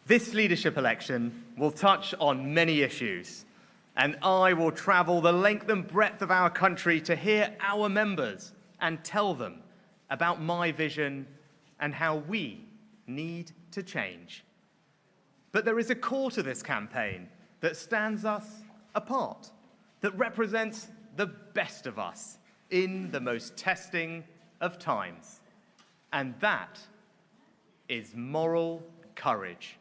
This leadership election will touch on many issues, and I will travel the length and breadth of our country to hear our members and tell them about my vision and how we need to change. But there is a core to this campaign that stands us apart, that represents the best of us in the most testing of times. And that is moral courage.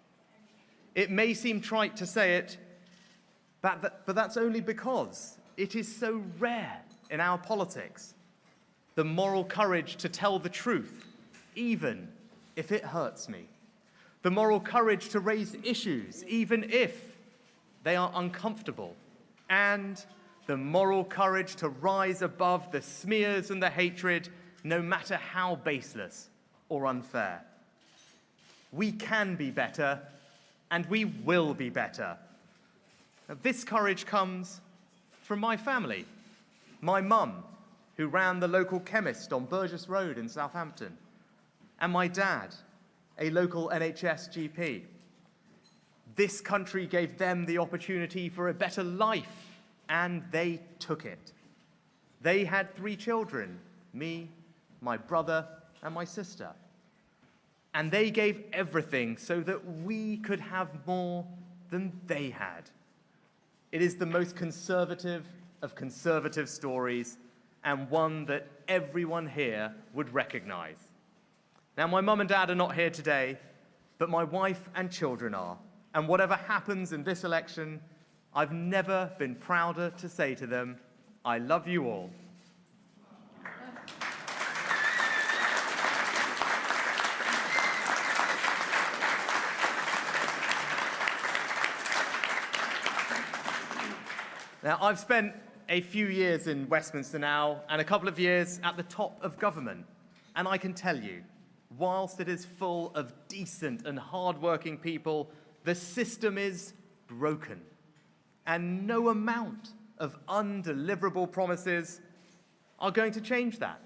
It may seem trite to say it, but that's only because it is so rare in our politics. The moral courage to tell the truth, even if it hurts me. The moral courage to raise issues, even if they are uncomfortable. And the moral courage to rise above the smears and the hatred, no matter how baseless or unfair. We can be better, and we will be better. Now, this courage comes from my family. My mum, who ran the local chemist on Burgess Road in Southampton, and my dad, a local NHS GP. This country gave them the opportunity for a better life, and they took it. They had 3 children, me, my brother, and my sister. And they gave everything so that we could have more than they had. It is the most conservative of conservative stories, and one that everyone here would recognize. Now, my mum and dad are not here today, but my wife and children are. And whatever happens in this election, I've never been prouder to say to them, I love you all. Now, I've spent a few years in Westminster now, and a couple of years at the top of government. And I can tell you, whilst it is full of decent and hard-working people, the system is broken. And no amount of undeliverable promises are going to change that.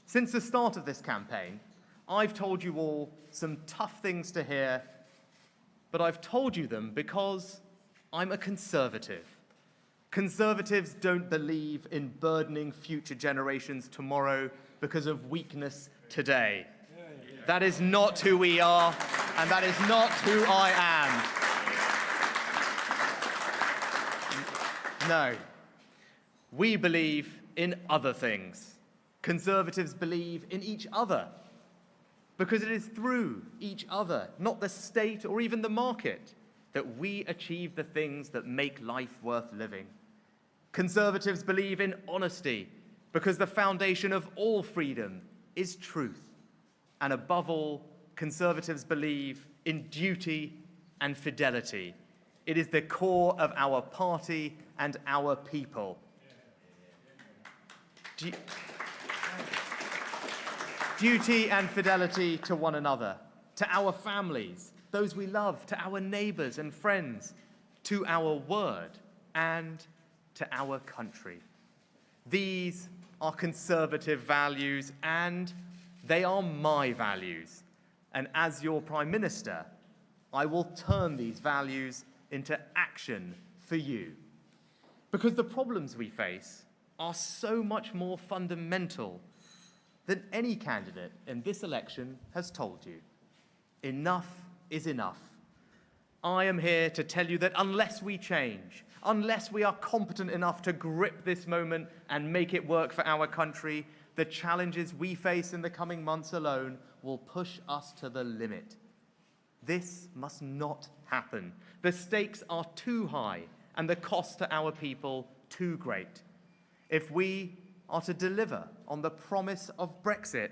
Since the start of this campaign, I've told you all some tough things to hear, but I've told you them because I'm a conservative. Conservatives don't believe in burdening future generations tomorrow because of weakness today. That is not who we are, and that is not who I am. No. We believe in other things. Conservatives believe in each other, because it is through each other, not the state or even the market, that we achieve the things that make life worth living. Conservatives believe in honesty, because the foundation of all freedom is truth. And above all, conservatives believe in duty and fidelity. It is the core of our party and our people. Duty and fidelity to one another, to our families, those we love, to our neighbours and friends, to our word, and to our country. These are conservative values, and they are my values. And as your Prime Minister, I will turn these values into action for you. Because the problems we face are so much more fundamental than any candidate in this election has told you. Enough is enough. I am here to tell you that unless we change, unless we are competent enough to grip this moment and make it work for our country, the challenges we face in the coming months alone will push us to the limit. This must not happen. The stakes are too high and the cost to our people too great. If we are to deliver on the promise of Brexit,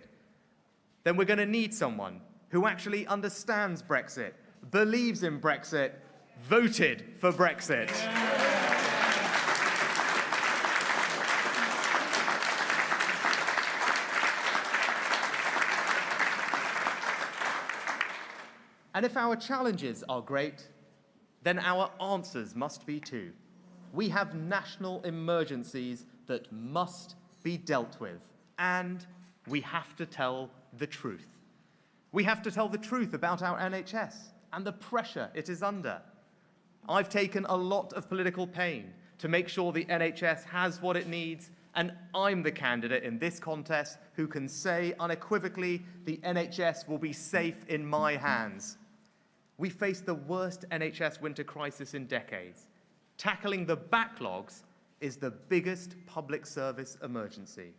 then we're going to need someone who actually understands Brexit, believes in Brexit, voted for Brexit. And if our challenges are great, then our answers must be too. We have national emergencies that must be dealt with, and we have to tell the truth. We have to tell the truth about our NHS and the pressure it is under. I've taken a lot of political pain to make sure the NHS has what it needs, and I'm the candidate in this contest who can say unequivocally the NHS will be safe in my hands. We face the worst NHS winter crisis in decades. Tackling the backlogs is the biggest public service emergency.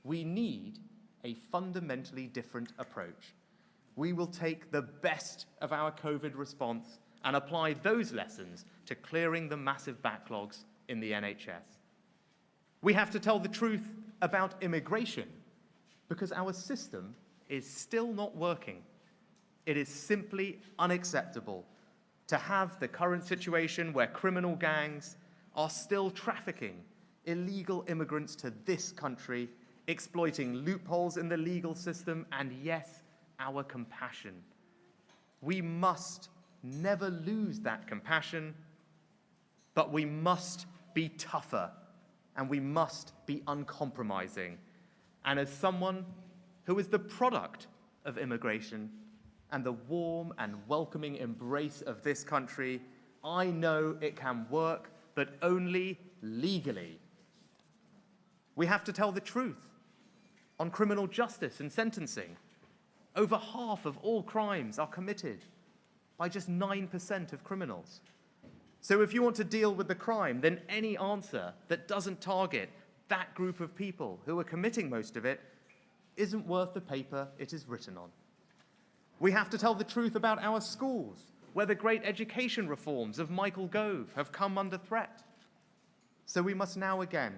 We need a fundamentally different approach. We will take the best of our COVID response and apply those lessons to clearing the massive backlogs in the NHS. We have to tell the truth about immigration because our system is still not working. It is simply unacceptable to have the current situation where criminal gangs are still trafficking illegal immigrants to this country, exploiting loopholes in the legal system and, yes, our compassion. We must never lose that compassion, but we must be tougher and we must be uncompromising. And as someone who is the product of immigration and the warm and welcoming embrace of this country, I know it can work, but only legally. We have to tell the truth on criminal justice and sentencing. Over half of all crimes are committed by just 9% of criminals. So if you want to deal with the crime, then any answer that doesn't target that group of people who are committing most of it isn't worth the paper it is written on. We have to tell the truth about our schools, where the great education reforms of Michael Gove have come under threat. So we must now again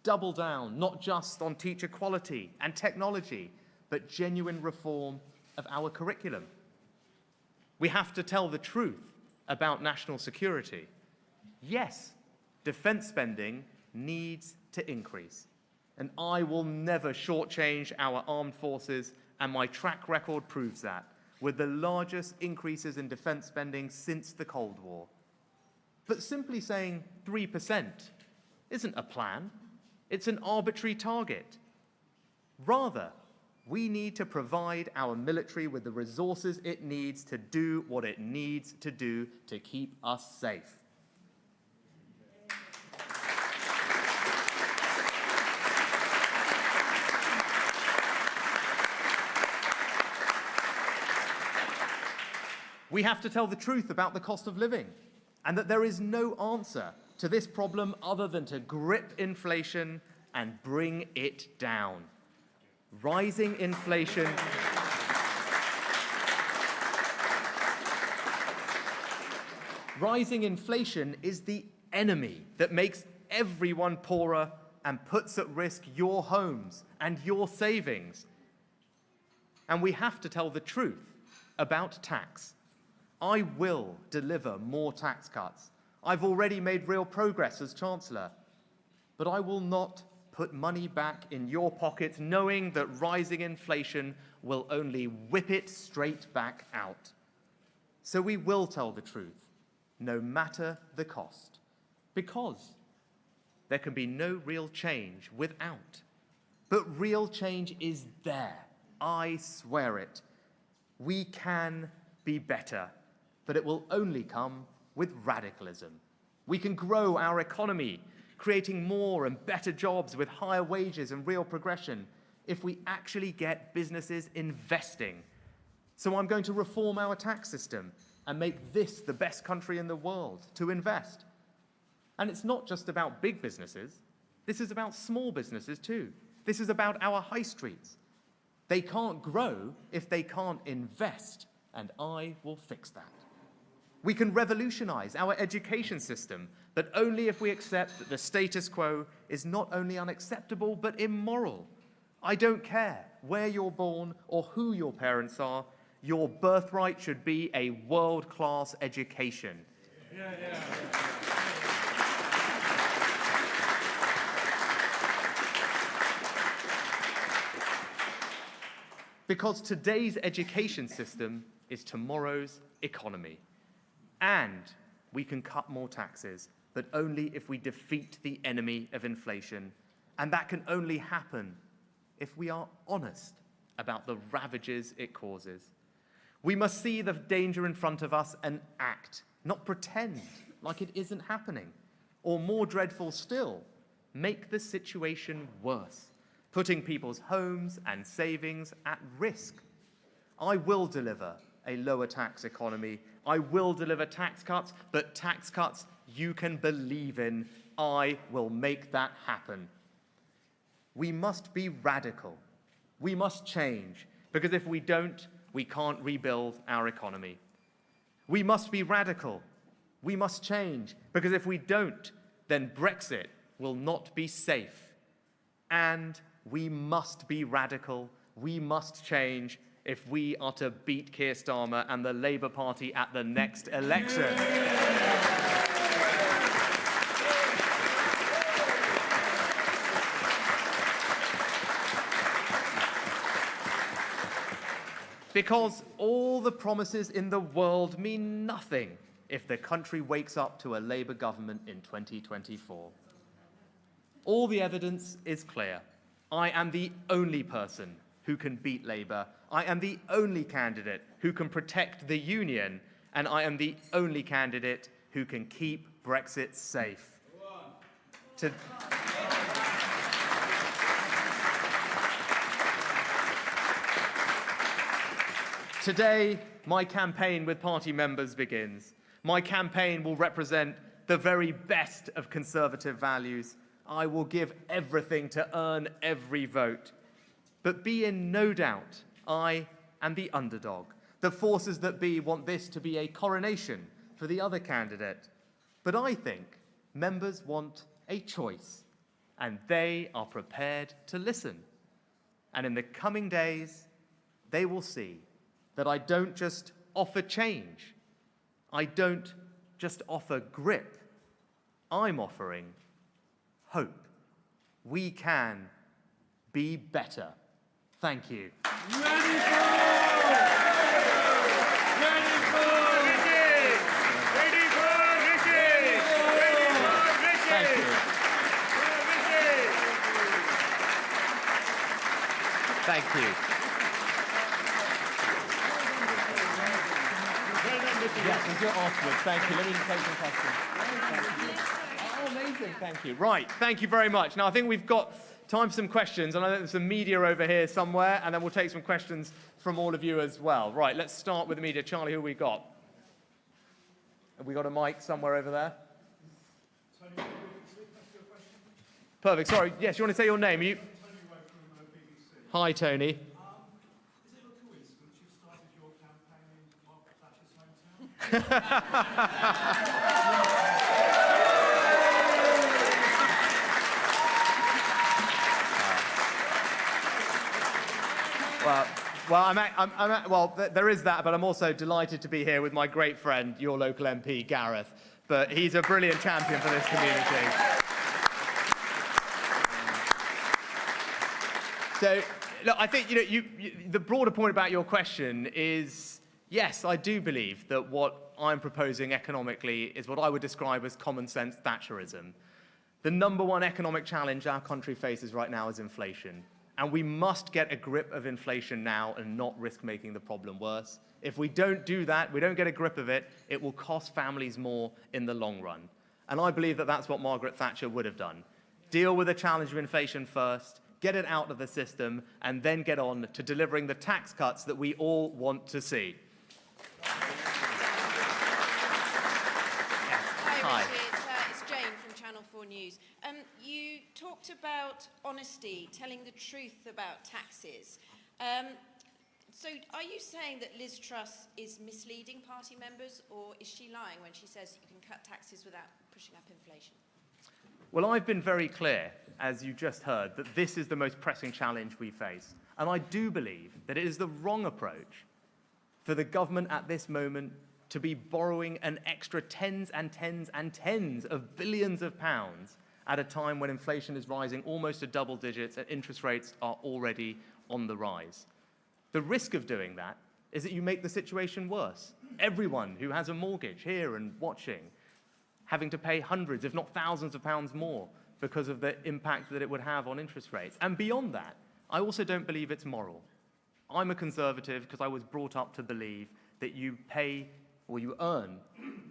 double down, not just on teacher quality and technology, but genuine reform of our curriculum. We have to tell the truth about national security. Yes, defense spending needs to increase, and I will never shortchange our armed forces, and my track record proves that, with the largest increases in defense spending since the Cold War. But simply saying 3% isn't a plan, it's an arbitrary target. Rather, we need to provide our military with the resources it needs to do what it needs to do to keep us safe. We have to tell the truth about the cost of living and that there is no answer to this problem other than to grip inflation and bring it down. Rising inflation is the enemy that makes everyone poorer and puts at risk your homes and your savings. And we have to tell the truth about tax. I will deliver more tax cuts. I've already made real progress as Chancellor, but I will not put money back in your pockets knowing that rising inflation will only whip it straight back out. So we will tell the truth, no matter the cost, because there can be no real change without. But real change is there, I swear it. We can be better, but it will only come with radicalism. We can grow our economy, creating more and better jobs with higher wages and real progression if we actually get businesses investing. So I'm going to reform our tax system and make this the best country in the world to invest. And it's not just about big businesses. This is about small businesses too. This is about our high streets. They can't grow if they can't invest, and I will fix that. We can revolutionize our education system, but only if we accept that the status quo is not only unacceptable, but immoral. I don't care where you're born or who your parents are, your birthright should be a world-class education. Because today's education system is tomorrow's economy. And we can cut more taxes, but only if we defeat the enemy of inflation. And that can only happen if we are honest about the ravages it causes. We must see the danger in front of us and act, not pretend like it isn't happening. Or more dreadful still, make the situation worse, putting people's homes and savings at risk. I will deliver a lower tax economy. I will deliver tax cuts, but tax cuts you can believe in. I will make that happen. We must be radical. We must change, because if we don't, we can't rebuild our economy. We must be radical. We must change, because if we don't, then Brexit will not be safe. And we must be radical. We must change if we are to beat Keir Starmer and the Labour Party at the next election. Because all the promises in the world mean nothing if the country wakes up to a Labour government in 2024. All the evidence is clear. I am the only person who can beat Labour. I am the only candidate who can protect the union, and I am the only candidate who can keep Brexit safe. Today, my campaign with party members begins. My campaign will represent the very best of Conservative values. I will give everything to earn every vote. But be in no doubt, I am the underdog. The forces that be want this to be a coronation for the other candidate. But I think members want a choice, and they are prepared to listen. And in the coming days, they will see that I don't just offer change. I don't just offer grip. I'm offering hope. We can be better. Thank you. Thank you. Yes, we'll do it afterwards. Thank you. Let me take some questions. Thank you. Oh, amazing. Thank you. Right. Thank you very much. Now, I think we've got time for some questions, and I know there's some media over here somewhere, and then we'll take some questions from all of you as well. Right. Let's start with the media. Charlie, who have we got? Have we got a mic somewhere over there? Tony, perfect. Sorry. Yes, you want to say your name? You... Tony from BBC. Hi, Tony. Well, there is that, but I'm also delighted to be here with my great friend, your local MP, Gareth. But he's a brilliant champion for this community. So, look, I think the broader point about your question is, yes, I do believe that what I'm proposing economically is what I would describe as common sense Thatcherism. The number one economic challenge our country faces right now is inflation. And we must get a grip of inflation now and not risk making the problem worse. If we don't do that, we don't get a grip of it, it will cost families more in the long run. And I believe that that's what Margaret Thatcher would have done. Deal with the challenge of inflation first, get it out of the system, and then get on to delivering the tax cuts that we all want to see. Hi, Rishi. It's Jane from Channel 4 News. You talked about honesty, telling the truth about taxes. So are you saying that Liz Truss is misleading party members, or is she lying when she says you can cut taxes without pushing up inflation? Well, I've been very clear, as you just heard, that this is the most pressing challenge we face. And I do believe that it is the wrong approach for the government at this moment to be borrowing an extra tens and tens and tens of billions of pounds at a time when inflation is rising almost to double digits and interest rates are already on the rise. The risk of doing that is that you make the situation worse. Everyone who has a mortgage here and watching, having to pay hundreds, if not thousands of pounds more because of the impact that it would have on interest rates. And beyond that, I also don't believe it's moral. I'm a conservative because I was brought up to believe that you pay or you earn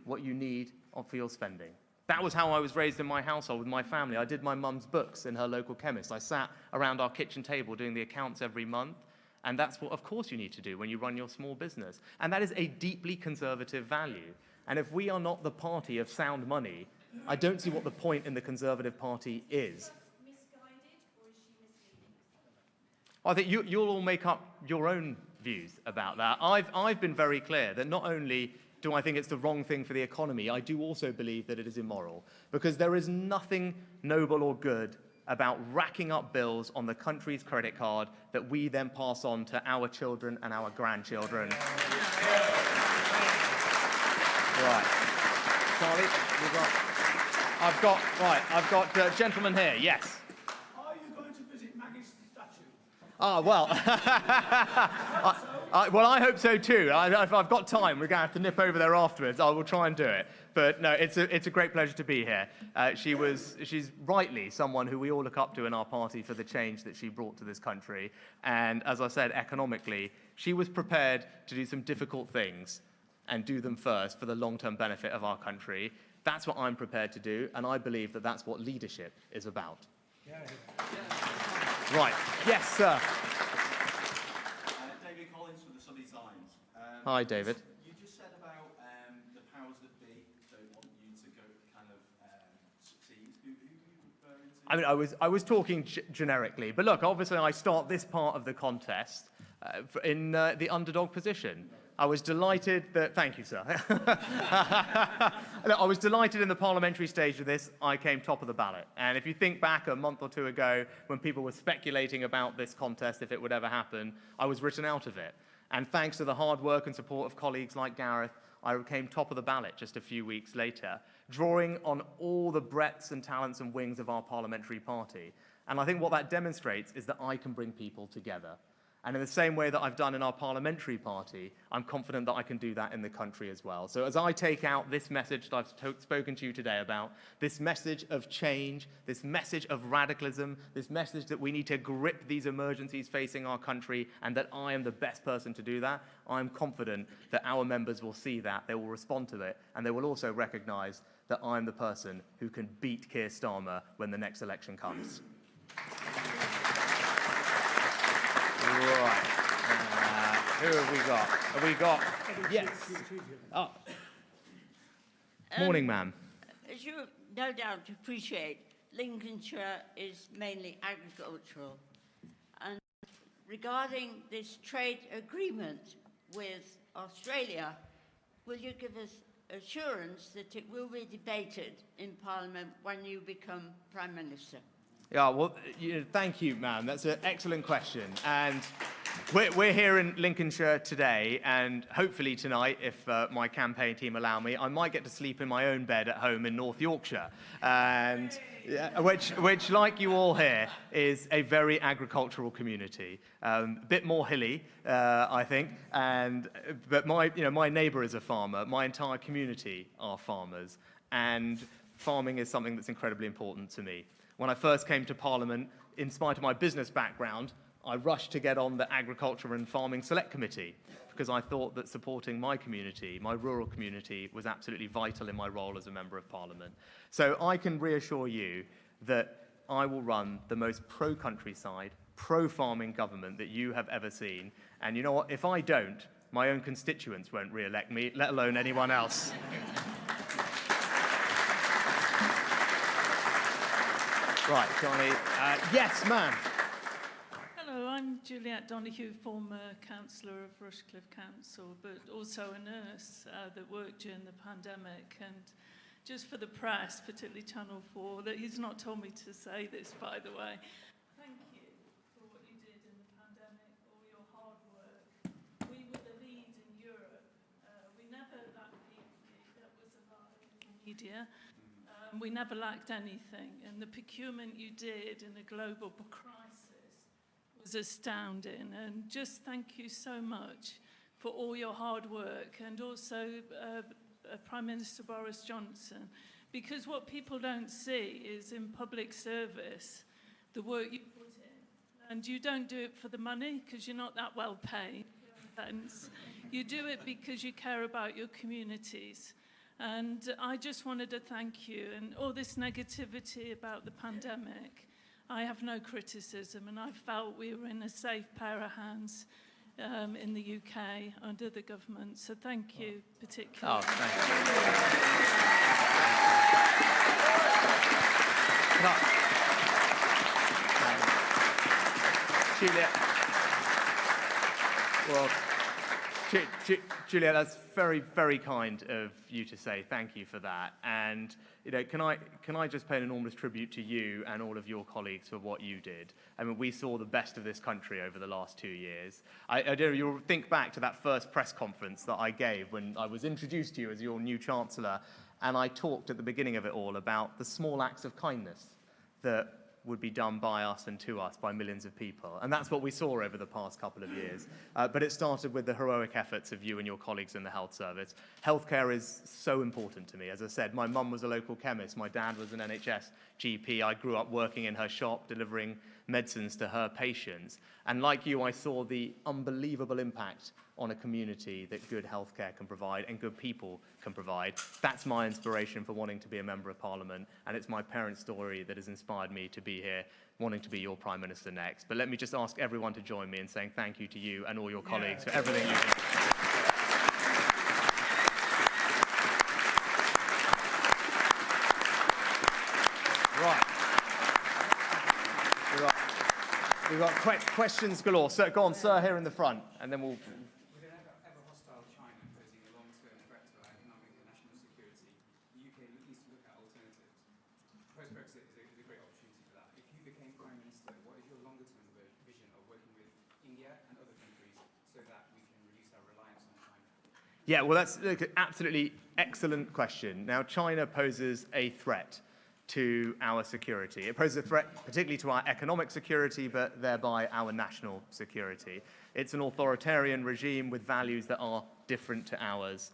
what you need for your spending. That was how I was raised in my household with my family. I did my mum's books in her local chemist. I sat around our kitchen table doing the accounts every month. And that's what, of course, you need to do when you run your small business. And that is a deeply conservative value. And if we are not the party of sound money, I don't see what the point in the Conservative Party is. Misguided, or is she misleading? I think you'll all make up your own views about that. I've been very clear that not only do I think it's the wrong thing for the economy, I do also believe that it is immoral. Because there is nothing noble or good about racking up bills on the country's credit card that we then pass on to our children and our grandchildren. Right. Charlie, I've got a gentleman here, yes. Are you going to visit Maggie's statue? Ah, well, well, I hope so too. If I've got time, we're going to have to nip over there afterwards. I will try and do it. But no, it's a great pleasure to be here. She's rightly someone who we all look up to in our party for the change that she brought to this country. And as I said, economically, she was prepared to do some difficult things and do them first for the long-term benefit of our country. That's what I'm prepared to do, and I believe that that's what leadership is about. Yeah. Right. Yes, sir. David Collins from the Sunday Times. Hi, David. You just said about the powers that be don't want you to go kind of succeed. Who are you referring to? I mean, I was talking generically, but look, obviously I start this part of the contest in the underdog position. I was delighted that, thank you, sir. Look, I was delighted in the parliamentary stage of this, I came top of the ballot. And if you think back a month or two ago when people were speculating about this contest, if it would ever happen, I was written out of it. And thanks to the hard work and support of colleagues like Gareth, I came top of the ballot just a few weeks later, drawing on all the breadths and talents and wings of our parliamentary party. And I think what that demonstrates is that I can bring people together. And in the same way that I've done in our parliamentary party, I'm confident that I can do that in the country as well. So as I take out this message that I've spoken to you today about, this message of change, this message of radicalism, this message that we need to grip these emergencies facing our country and that I am the best person to do that, I'm confident that our members will see that, they will respond to it, and they will also recognise that I'm the person who can beat Keir Starmer when the next election comes. Right. Who have we got? Have we got? Yes. Oh. Morning, ma'am. As you no doubt appreciate, Lincolnshire is mainly agricultural. And regarding this trade agreement with Australia, will you give us assurance that it will be debated in Parliament when you become Prime Minister? Yeah, well, thank you, ma'am. That's an excellent question. And we're here in Lincolnshire today, and hopefully tonight, if my campaign team allow me, I might get to sleep in my own bed at home in North Yorkshire, and which, like you all here, is a very agricultural community. A bit more hilly, I think, but my neighbour is a farmer. My entire community are farmers, and farming is something that's incredibly important to me. When I first came to Parliament, in spite of my business background, I rushed to get on the Agriculture and Farming Select Committee because I thought that supporting my community, my rural community, was absolutely vital in my role as a Member of Parliament. So I can reassure you that I will run the most pro-countryside, pro-farming government that you have ever seen. And you know what? If I don't, my own constituents won't re-elect me, let alone anyone else. Right, Johnny. Yes, ma'am. Hello, I'm Juliette Donoghue, former councillor of Rushcliffe Council, but also a nurse that worked during the pandemic. And just for the press, particularly Channel 4, that he's not told me to say this, by the way. Thank you for what you did in the pandemic, all your hard work. We were the lead in Europe. We never lacked people that was alive in the media. We never lacked anything, and the procurement you did in a global crisis was astounding. And just thank you so much for all your hard work, and also Prime Minister Boris Johnson, because what people don't see is in public service, the work you put in, And you don't do it for the money because you're not that well paid. And you do it because you care about your communities. And I just wanted to thank you. And all this negativity about the pandemic, I have no criticism. And I felt we were in a safe pair of hands in the UK under the government. So thank you particularly. Oh, thank you. Juliet. Well, Juliet, that's very, very kind of you to say. Thank you for that. And can I just pay an enormous tribute to you and all of your colleagues for what you did? I mean, we saw the best of this country over the last 2 years. You'll think back to that first press conference that I gave when I was introduced to you as your new Chancellor, and I talked at the beginning of it all about the small acts of kindness that would be done by us and to us by millions of people. And that's what we saw over the past couple of years. But it started with the heroic efforts of you and your colleagues in the health service. Healthcare is so important to me. As I said, my mum was a local chemist. My dad was an NHS GP. I grew up working in her shop, delivering medicines to her patients. And like you, I saw the unbelievable impact on a community that good healthcare can provide and good people can provide. That's my inspiration for wanting to be a Member of Parliament, and it's my parents' story that has inspired me to be here, wanting to be your Prime Minister next. But let me just ask everyone to join me in saying thank you to you and all your colleagues for everything you did. We've got questions galore. So, go on, sir, here in the front, and then we'll... With an ever-hostile China posing a long-term threat to our economic and national security, the UK needs to look at alternatives. Post-Brexit is a great opportunity for that. If you became Prime Minister, what is your longer-term vision of working with India and other countries so that we can reduce our reliance on China? Yeah, well, that's an absolutely excellent question. Now, China poses a threat to our security. It poses a threat particularly to our economic security, but thereby our national security. It's an authoritarian regime with values that are different to ours.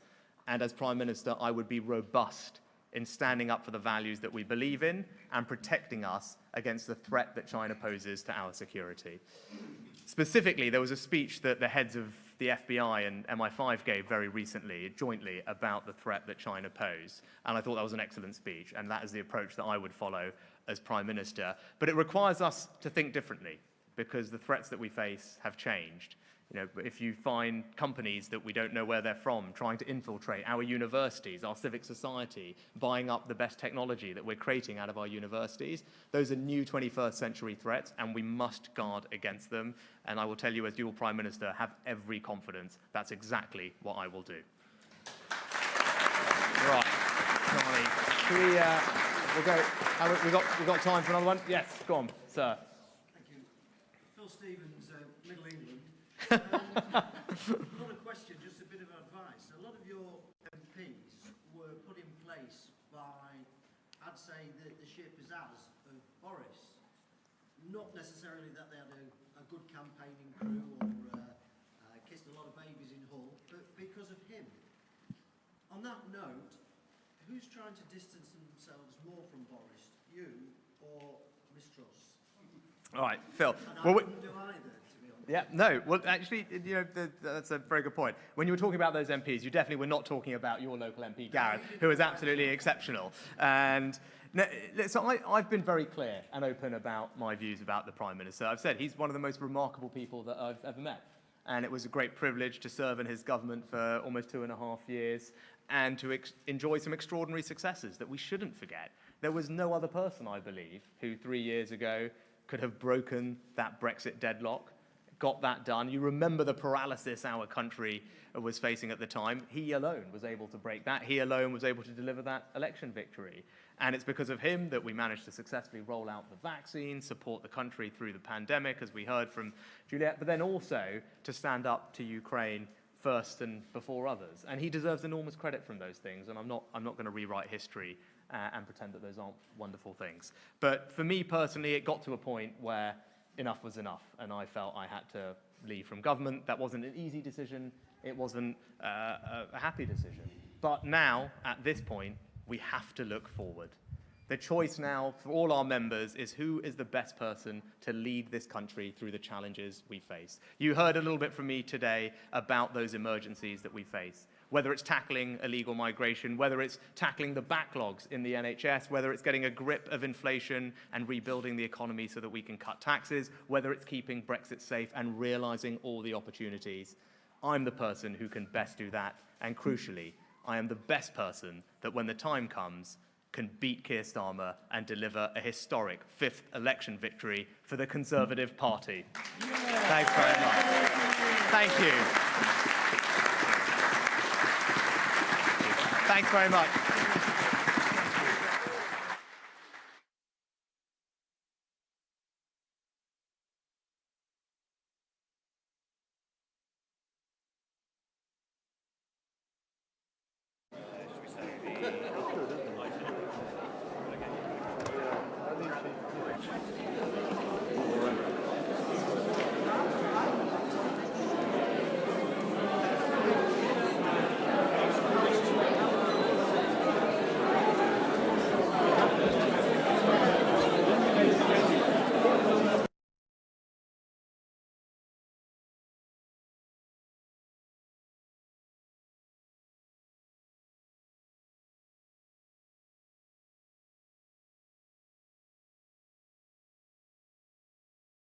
And as Prime Minister, I would be robust in standing up for the values that we believe in and protecting us against the threat that China poses to our security. Specifically, there was a speech that the heads of the FBI and MI5 gave very recently, jointly, about the threat that China posed. And I thought that was an excellent speech, and that is the approach that I would follow as Prime Minister. But it requires us to think differently, because the threats that we face have changed. If you find companies that we don't know where they're from trying to infiltrate our universities, our civic society, buying up the best technology that we're creating out of our universities, those are new 21st century threats, and we must guard against them. And I will tell you, as dual Prime Minister, have every confidence that's exactly what I will do. Right, Charlie, we'll go. We've got time for another one. Yes, go on, sir. Thank you. Phil Stevens, Middle England. Not a question, just a bit of advice. A lot of your MPs were put in place by, I'd say, the sheer pizzazz of Boris. Not necessarily that they had a good campaigning crew or kissed a lot of babies in Hull, but because of him. On that note, who's trying to distance themselves more from Boris, you or Miss Truss? All right, Phil. And I wouldn't do either. Yeah, no. Well, actually, that's a very good point. When you were talking about those MPs, you definitely were not talking about your local MP, Gareth, who is absolutely exceptional. And so I've been very clear and open about my views about the Prime Minister. I've said he's one of the most remarkable people that I've ever met. And it was a great privilege to serve in his government for almost 2.5 years and to enjoy some extraordinary successes that we shouldn't forget. There was no other person, I believe, who 3 years ago could have broken that Brexit deadlock, got that done. You remember the paralysis our country was facing at the time. He alone was able to break that. He alone was able to deliver that election victory. And it's because of him that we managed to successfully roll out the vaccine, support the country through the pandemic, as we heard from Juliet, but then also to stand up to Ukraine first and before others. And he deserves enormous credit from those things, and I'm not going to rewrite history and pretend that those aren't wonderful things. But for me personally, it got to a point where enough was enough, and I felt I had to leave from government. That wasn't an easy decision. It wasn't a happy decision. But now, at this point, we have to look forward. The choice now for all our members is who is the best person to lead this country through the challenges we face. You heard a little bit from me today about those emergencies that we face, whether it's tackling illegal migration, whether it's tackling the backlogs in the NHS, whether it's getting a grip of inflation and rebuilding the economy so that we can cut taxes, whether it's keeping Brexit safe and realising all the opportunities. I'm the person who can best do that, and crucially, I am the best person that when the time comes can beat Keir Starmer and deliver a historic 5th election victory for the Conservative Party. Thanks very much. Thank you. Thanks very much.